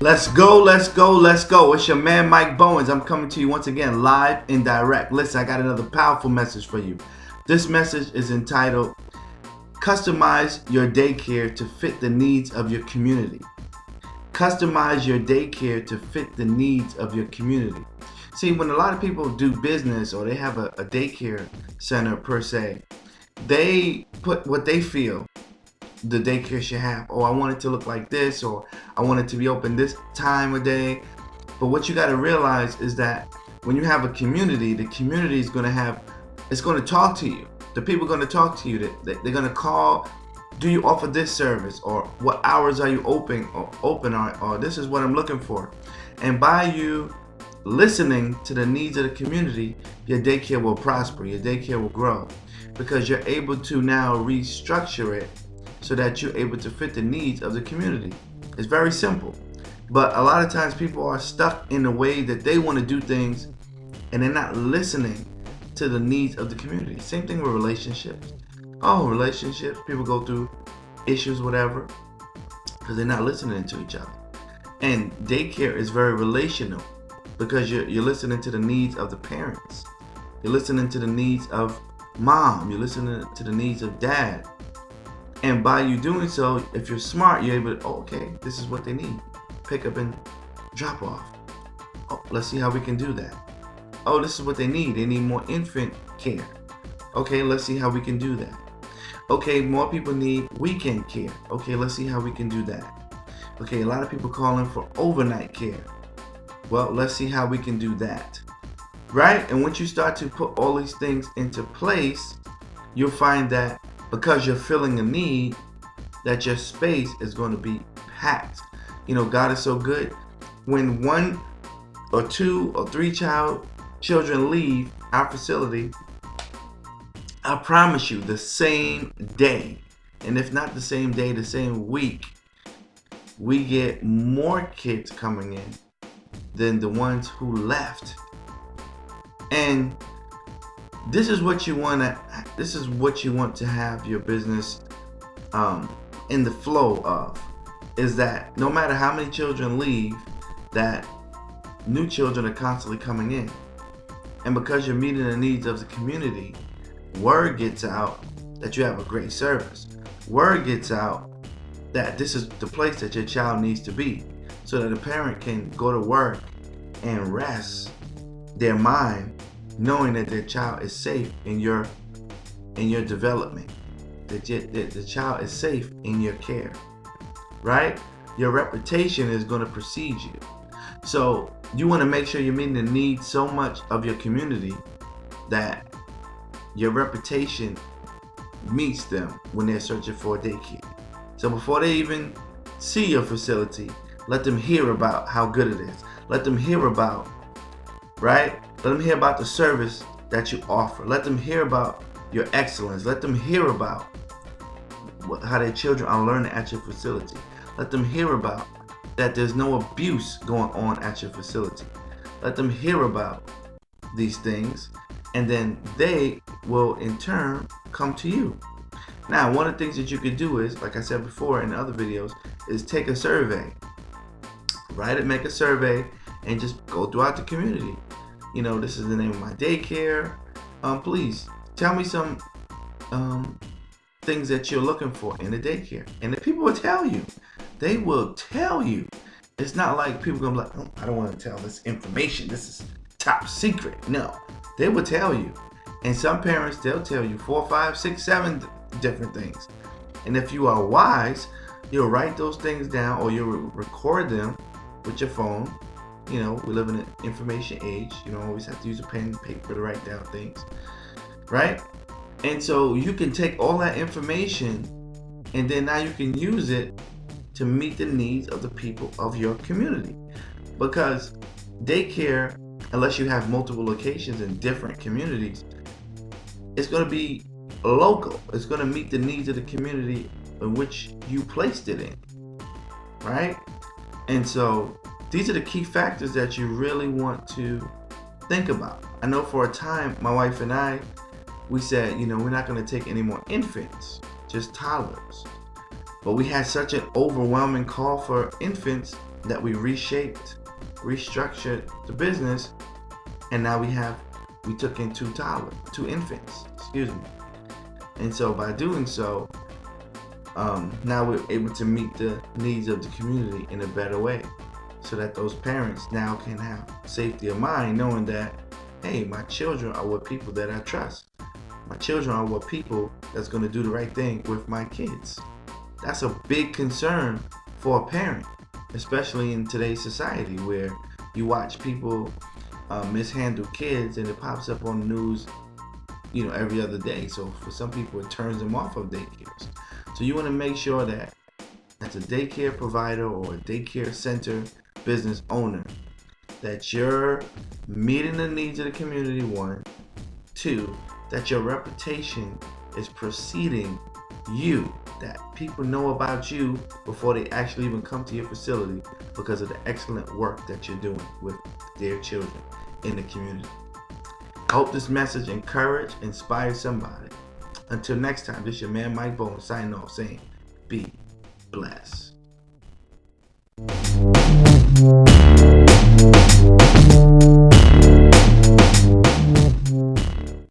Let's go, let's go, let's go. It's your man Mike Bowens. I'm coming to you once again live and direct. Listen, I got another powerful message for you. This message is entitled Customize Your Daycare to Fit the Needs of Your Community. Customize your daycare to fit the needs of your community. See, when a lot of people do business or they have a daycare center per se, they put what they feel the daycare should have. Oh, I want it to look like this, or I want it to be open this time of day. But what you got to realize is that when you have a community, the community is going to it's going to talk to you. The people are going to talk to you. They're going to call, do you offer this service, or what hours are you open, or this is what I'm looking for. And by you listening to the needs of the community, your daycare will prosper, your daycare will grow, because you're able to now restructure it so that you're able to fit the needs of the community. It's very simple. But a lot of times people are stuck in the way that they want to do things, and they're not listening to the needs of the community. Same thing with relationships. Relationships, people go through issues, whatever, because they're not listening to each other. And daycare is very relational, because you're listening to the needs of the parents. You're listening to the needs of mom. You're listening to the needs of dad. And by you doing so, if you're smart, you're able to, okay, this is what they need. Pick up and drop off. Let's see how we can do that. This is what they need. They need more infant care. Okay, let's see how we can do that. Okay, more people need weekend care. Okay, let's see how we can do that. Okay, a lot of people calling for overnight care. Well, let's see how we can do that. Right? And once you start to put all these things into place, you'll find that because you're filling a need, that your space is going to be packed. You know, God is so good. When 1 or 2 or 3 children leave our facility, I promise you, the same day, and if not the same day, the same week, we get more kids coming in than the ones who left. And this is what you want to have your business in the flow of, is that no matter how many children leave, that new children are constantly coming in. And because you're meeting the needs of the community, word gets out that you have a great service. Word gets out that this is the place that your child needs to be, so that a parent can go to work and rest their mind, knowing that their child is safe in your development, that the child is safe in your care, right? Your reputation is going to precede you. So you want to make sure you're meeting the needs so much of your community that your reputation meets them when they're searching for a daycare. So before they even see your facility, let them hear about how good it is. Let them hear about, right? Let them hear about the service that you offer. Let them hear about your excellence. Let them hear about how their children are learning at your facility. Let them hear about that there's no abuse going on at your facility. Let them hear about these things, and then they will in turn come to you. Now, one of the things that you could do is, like I said before in other videos, is take a survey. Make a survey and just go throughout the community. You know, this is the name of my daycare. Please tell me some things that you're looking for in a daycare. And the people will tell you. They will tell you. It's not like people gonna be like, oh, I don't want to tell this information. This is top secret. No, they will tell you. And some parents, they'll tell you 4, 5, 6, 7 different things. And if you are wise, you'll write those things down, or you'll record them with your phone. You know, we live in an information age. You don't always have to use a pen and paper to write down things, right? And so you can take all that information, and then now you can use it to meet the needs of the people of your community. Because daycare, unless you have multiple locations in different communities, it's going to be local. It's going to meet the needs of the community in which you placed it in, right? And so these are the key factors that you really want to think about. I know for a time, my wife and I, we said, you know, we're not going to take any more infants, just toddlers. But we had such an overwhelming call for infants that we reshaped, restructured the business, and now we took in two infants, and so by doing so, now we're able to meet the needs of the community in a better way, so that those parents now can have safety of mind, knowing that, hey, my children are with people that I trust. My children are with people that's going to do the right thing with my kids. That's a big concern for a parent, especially in today's society where you watch people mishandle kids, and it pops up on the news, every other day. So for some people, it turns them off of daycares. So you want to make sure that as a daycare provider or a daycare center business owner, that you're meeting the needs of the community, one. Two, that your reputation is preceding you, that people know about you before they actually even come to your facility because of the excellent work that you're doing with their children in the community. I hope this message inspires somebody. Until next time, this is your man Mike Bowen signing off saying, be blessed.